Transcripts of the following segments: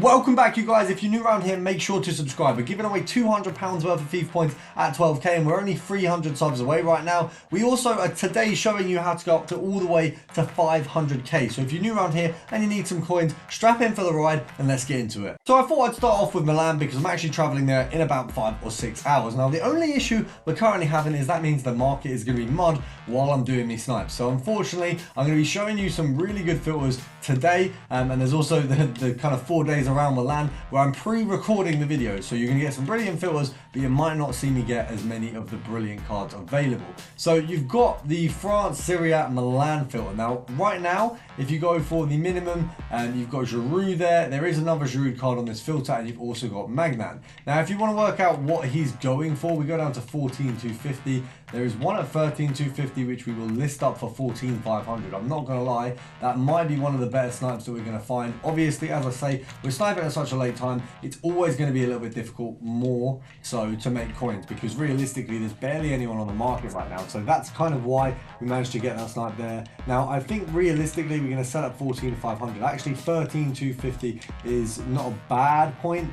Welcome back, you guys. If you're new around here, make sure to subscribe. We're giving away £200 worth of FIFA points at 12k, and we're only 300 subs away right now. We also are today showing you how to go up to all the way to 500k. So if you're new around here and you need some coins, strap in for the ride and let's get into it. So I thought I'd start off with Milan because I'm actually traveling there in about 5 or 6 hours. Now, the only issue we're currently having is that means the market is going to be mud while I'm doing me snipes. So unfortunately, I'm going to be showing you some really good filters today, and there's also the kind of 4 days around Milan where I'm pre-recording the video, so you're going to get some brilliant filters, but you might not see me get as many of the brilliant cards available. So you've got the France Serie Milan filter. Now right now, if you go for the minimum, you've got Giroud there is another Giroud card on this filter, and you've also got Magnan. Now if you want to work out what he's going for, we go down to 14,250. There is one at 13,250 which we will list up for 14,500. I'm not going to lie, that might be one of the better snipes that we're going to find. Obviously, as I say, we're sniping at such a late time, it's always going to be a little bit difficult, more so, to make coins, because realistically there's barely anyone on the market right now. So that's kind of why we managed to get that snipe there. Now I think realistically we're going to set up 14,500. Actually 13,250 is not a bad point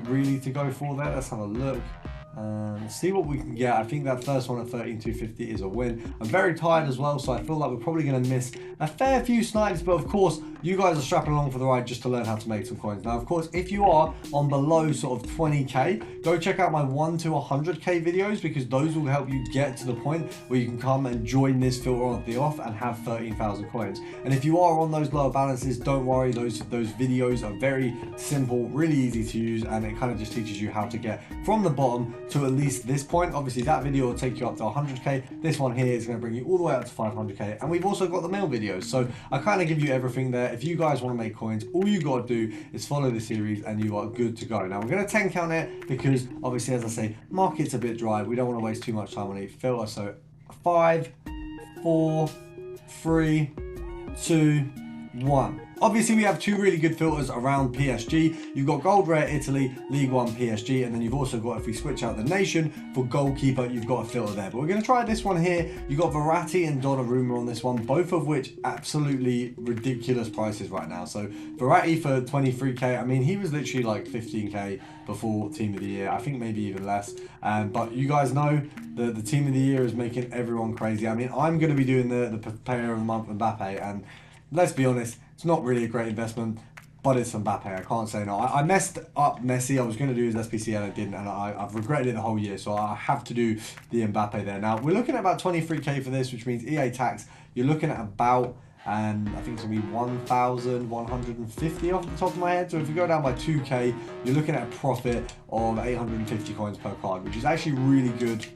really to go for there. Let's have a look. See what we can get. I think that first one at 13,250 is a win. I'm very tired as well, so I feel like we're probably going to miss a fair few snipes, but of course you guys are strapping along for the ride just to learn how to make some coins. Now of course, if you are on below sort of 20k, go check out my 1 to 100k videos, because those will help you get to the point where you can come and join this filter on the off and have 13,000 coins. And if you are on those lower balances, don't worry, those videos are very simple, really easy to use, and it kind of just teaches you how to get from the bottom to at least this point. Obviously that video will take you up to 100k. This one here is going to bring you all the way up to 500k, and we've also got the mail videos, so I kind of give you everything there. If you guys want to make coins, all you got to do is follow the series and you are good to go. Now we're going to 10 count it because obviously, as I say, market's a bit dry, we don't want to waste too much time on each filter. So 5, 4, 3, 2, 1. Obviously, we have two really good filters around PSG. You've got Gold Rare Italy, League One PSG, and then you've also got, if we switch out the nation for goalkeeper, you've got a filter there. But we're going to try this one here. You've got Verratti and Donnarumma on this one, both of which absolutely ridiculous prices right now. So Verratti for 23k, I mean, he was literally like 15k before Team of the Year. I think maybe even less. But you guys know the Team of the Year is making everyone crazy. I mean, I'm going to be doing the Player of the Month Mbappe, and let's be honest, it's not really a great investment, but it's Mbappe. I can't say no. I messed up Messi. I was going to do his SBC and I didn't, and I've regretted it the whole year, so I have to do the Mbappe there. Now, we're looking at about 23k for this, which means EA tax, you're looking at about, I think it's going to be 1,150 off the top of my head. So if you go down by 2k, you're looking at a profit of 850 coins per card, which is actually really good.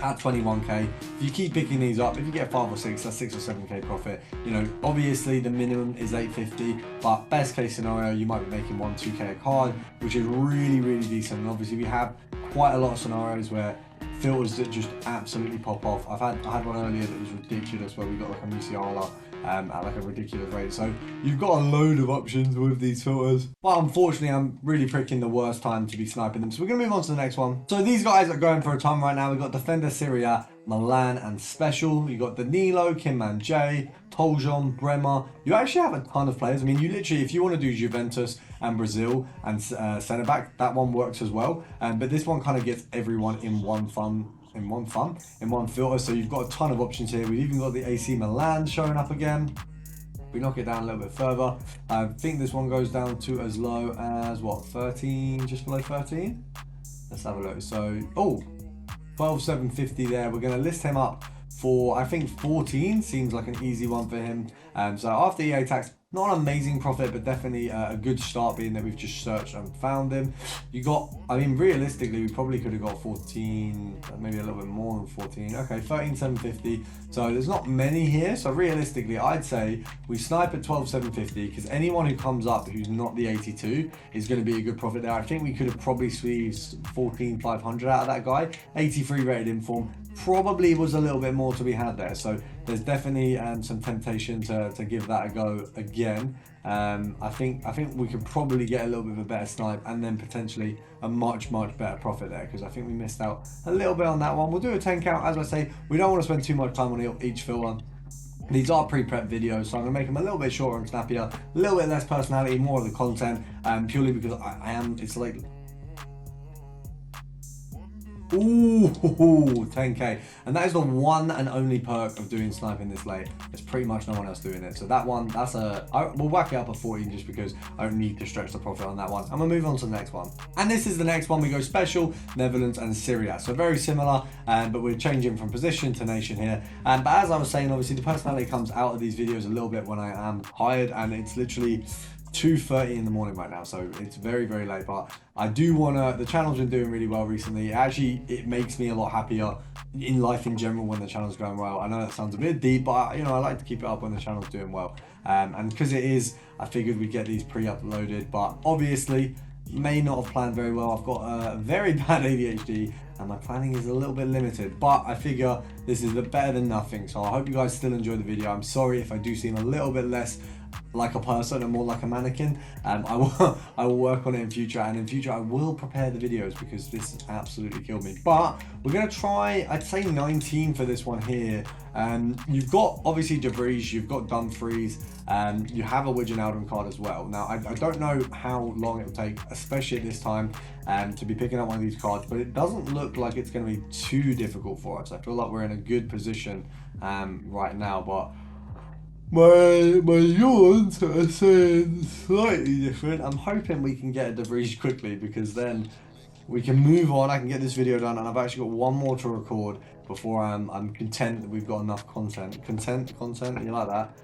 At 21k, if you keep picking these up, if you get 5 or 6, that's 6 or 7k profit. You know, obviously the minimum is 850, but best case scenario, you might be making 1-2k a card, which is really, really decent. And obviously we have quite a lot of scenarios where filters that just absolutely pop off. I had one earlier that was ridiculous, where we got like a Musiala at like a ridiculous rate. So you've got a load of options with these filters, but unfortunately I'm really picking the worst time to be sniping them. So we're gonna move on to the next one. So these guys are going for a ton right now. We've got Defender Serie Milan and Special. You got Danilo, Kim J, Toljon, Bremer. You actually have a ton of players. I mean, you literally, if you want to do Juventus and Brazil and centre back, that one works as well. But this one kind of gets everyone in one filter. So you've got a ton of options here. We've even got the AC Milan showing up again. We knock it down a little bit further. I think this one goes down to as low as what, 13, just below 13. Let's have a look. So 12,750 there. We're going to list him up for, I think 14 seems like an easy one for him. So after EA tax, not an amazing profit, but definitely a good start, being that we've just searched and found him. You got, I mean, realistically, we probably could have got 14, maybe a little bit more than 14. Okay, 13,750. So there's not many here. So realistically, I'd say we snipe at 12,750, because anyone who comes up who's not the 82 is going to be a good profit there. I think we could have probably squeezed 14,500 out of that guy. 83 rated inform. Probably was a little bit more to be had there, so there's definitely some temptation to give that a go again. I think we could probably get a little bit of a better snipe, and then potentially a much better profit there, because I think we missed out a little bit on that one. We'll do a 10 count. As I say, we don't want to spend too much time on each filter. These are pre-prep videos, so I'm going to make them a little bit shorter and snappier, a little bit less personality, more of the content, purely because I am, it's like, ooh, 10k, and that is the one and only perk of doing sniping this late. There's pretty much no one else doing it, so that one, we'll whack it up at 14 just because I don't need to stretch the profit on that one. I'm gonna move on to the next one, and this is the next one. We go special, Netherlands and Serie, so very similar, but we're changing from position to nation here. But as I was saying, obviously the personality comes out of these videos a little bit when I am hired, and it's literally 2:30 in the morning right now, so it's very, very late. But I do want to, the channel's been doing really well recently. Actually, it makes me a lot happier in life in general when the channel's going well. I know that sounds a bit deep, but you know, I like to keep it up when the channel's doing well, and because it is, I figured we'd get these pre-uploaded. But obviously may not have planned very well. I've got a very bad ADHD and my planning is a little bit limited, but I figure this is better than nothing. So I hope you guys still enjoy the video. I'm sorry if I do seem a little bit less like a person and more like a mannequin. I will work on it in future, and in future I will prepare the videos because this absolutely killed me. But we're gonna try, I'd say 19 for this one here. You've got obviously Debris, you've got Dumfries, you have a Wijnaldum card as well. Now I don't know how long it will take, especially at this time, to be picking up one of these cards, but it doesn't look like it's going to be too difficult for us. I feel like we're in a good position right now, but my yawns are saying slightly different. I'm hoping we can get a Debris quickly because then we can move on. I can get this video done, and I've actually got one more to record before I'm content that we've got enough content. Content, you like that?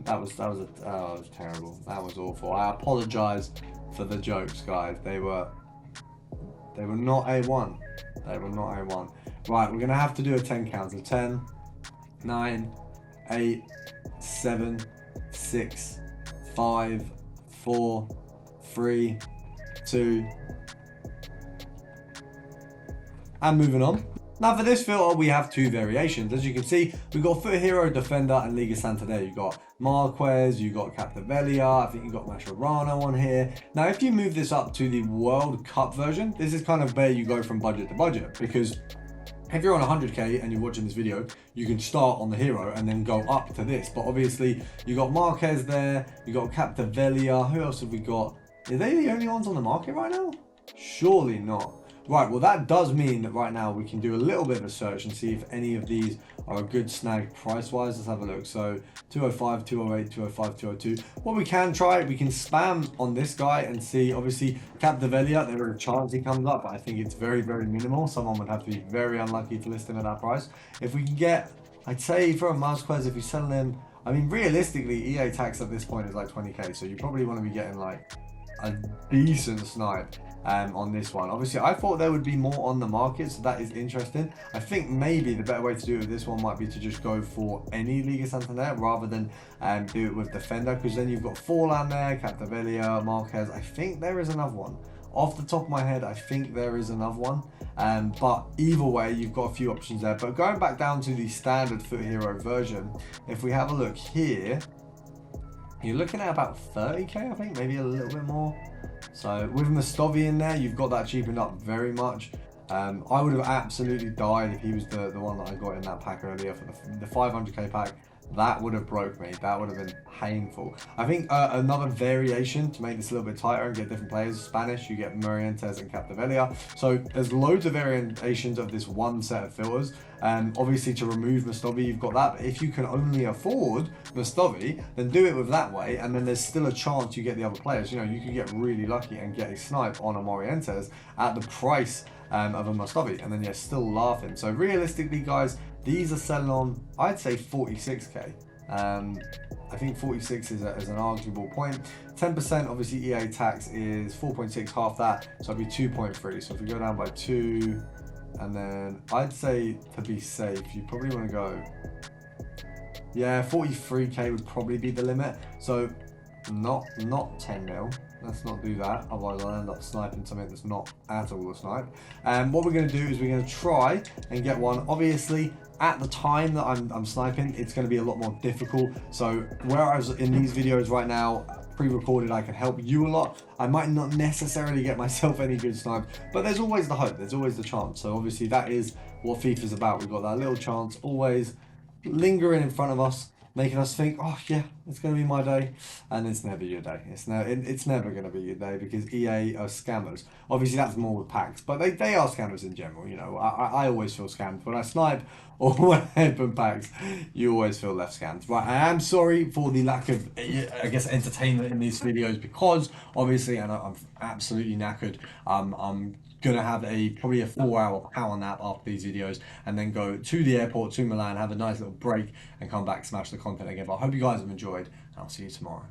That was terrible. That was awful. I apologize for the jokes, guys. They were not A1. They were not A1. Right, we're gonna have to do a 10 count. So 10, 9, 8, 7, 6, 5, 4, 3, 2, and moving on. Now for this filter, we have two variations. As you can see, we've got Foot Hero, Defender, and Liga Santander. You've got Marquez, you've got Capdevila, I think you've got Mascherano on here. Now, if you move this up to the World Cup version, this is kind of where you go from budget to budget, because if you're on 100k and you're watching this video, you can start on the hero and then go up to this. But obviously, you got Marquez there, you got Capdevila. Who else have we got? Are they the only ones on the market right now? Surely not. Right, well that does mean that right now we can do a little bit of a search and see if any of these are a good snag price-wise. Let's have a look. So 205, 208, 205, 202. What we can try, we can spam on this guy and see, obviously, Capdevila, there is a chance he comes up, but I think it's very, very minimal. Someone would have to be very unlucky to list him at that price. If we can get, I'd say for a Marquez, if you sell him, I mean, realistically, EA tax at this point is like 20k, so you probably want to be getting like a decent snipe on this one. Obviously, I thought there would be more on the market, so that is interesting. I think maybe the better way to do it with this one might be to just go for any Liga Santander rather than do it with Defender, because then you've got Forlan there, Capdevila, Marquez. I think there is another one. Off the top of my head, I think there is another one. But either way, you've got a few options there. But going back down to the standard Foot Hero version, if we have a look here, you're looking at about 30k, I think, maybe a little bit more. So with Mustafi in there, you've got that cheapened up very much. I would have absolutely died if he was the one that I got in that pack earlier for the 500k pack. That would have broke me. That would have been painful. I think another variation to make this a little bit tighter and get different players. Spanish, you get Morientes and Capdevila. So there's loads of variations of this one set of filters. Obviously to remove Mustafi, you've got that. But if you can only afford Mustafi, then do it with that way. And then there's still a chance you get the other players. You know, you could get really lucky and get a snipe on a Morientes at the price of a Mustafi, and then you're still laughing. So realistically, guys, these are selling on, I'd say 46k. I think 46 is an arguable point. 10%, obviously EA tax is 4.6, half that, so it'd be 2.3. So if we go down by 2, and then I'd say to be safe, you probably want to go, yeah, 43k would probably be the limit. So not 10 mil. Let's not do that, otherwise I'll end up sniping something that's not at all a snipe. What we're going to do is we're going to try and get one. Obviously, at the time that I'm sniping, it's going to be a lot more difficult. So whereas in these videos right now, pre-recorded, I can help you a lot, I might not necessarily get myself any good snipes, but there's always the hope, there's always the chance. So obviously that is what FIFA's about. We've got that little chance always lingering in front of us. making us think, oh yeah, it's going to be my day, and it's never your day. It's never going to be your day because EA are scammers. Obviously, that's more with packs, but they are scammers in general. You know, I always feel scammed when I snipe or when I open packs. You always feel left scammed. Right, I am sorry for the lack of, I guess, entertainment in these videos because obviously, and I'm absolutely knackered. I'm gonna have probably a 4 hour power nap after these videos and then go to the airport to Milan, have a nice little break and come back, smash the content again. But I hope you guys have enjoyed and I'll see you tomorrow.